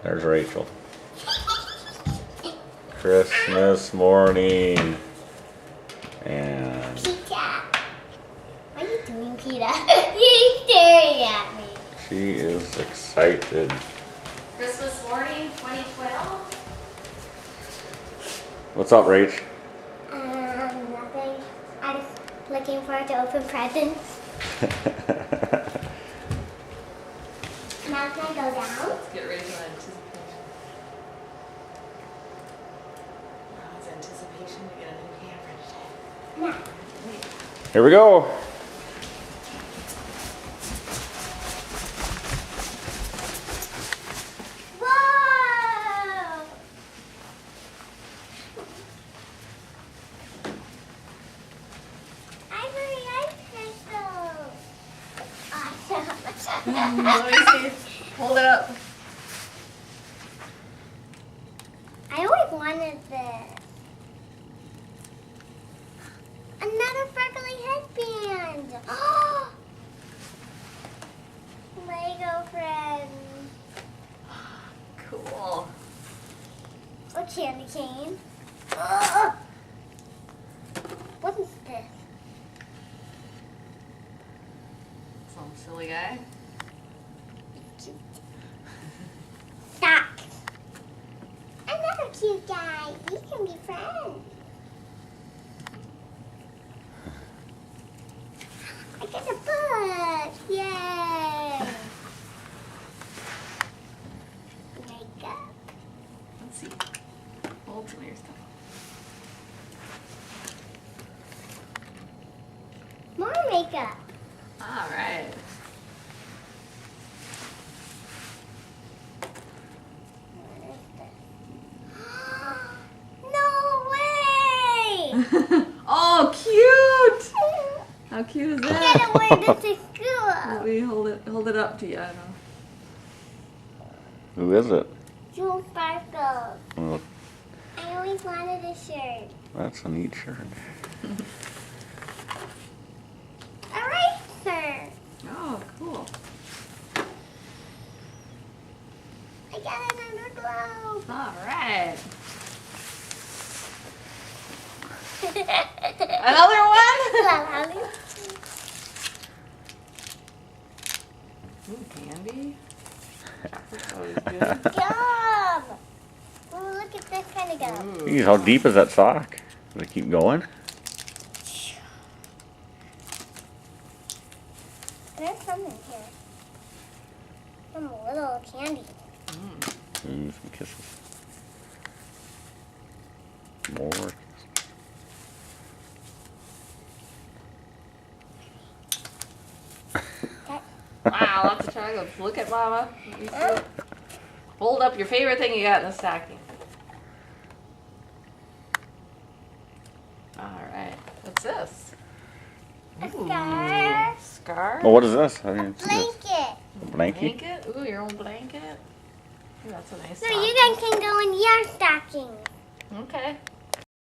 There's Rachel. Christmas morning. And Peter. What are you doing, Peter? He's staring at me. she is excited. Christmas morning 2012. What's up, Rach? Nothing. I'm looking forward to open presents. Now can I go down? Let's get ready for anticipation. Wow, it's anticipation to get a new camera today. No. Here we go. Whoa! Ivory ice crystal. Awesome. Let me see. Hold it up. I always wanted this. Another sparkly headband. Oh! Lego friends. Cool. A candy cane. Ugh. What is this? Some silly guy. Cute. Socks. Another cute guy. We can be friends. I got a book. Yay. Makeup. Let's see. Hold some of your stuff. More makeup. All right. No way! Oh, cute! How cute is I that? gotta wear this to Let school. me hold it up to you. I don't know. Who is it? Jewel Sparkles. Oh, I always wanted a shirt. that's a neat shirt. Eraser. Oh, cool. I got another globe. All right. Another one? Ooh, candy. That's always good. Yum! Ooh, look at this kind of gum. Ooh. Jeez, how deep is that sock? Does it keep going? There's some in here. Some little candy. Ooh, some kisses. More kisses. Wow, lots of chocolates. Look at Mama. Let me see. Hold up your favorite thing you got in the stocking. All right. What's this? A Ooh, scarf. Scarf? Oh, what is this? I didn't see this. Blanket. A blanket? Blanket? Ooh, your own blanket? Ooh, that's a nice So stocking. you guys can go in your stocking. Okay.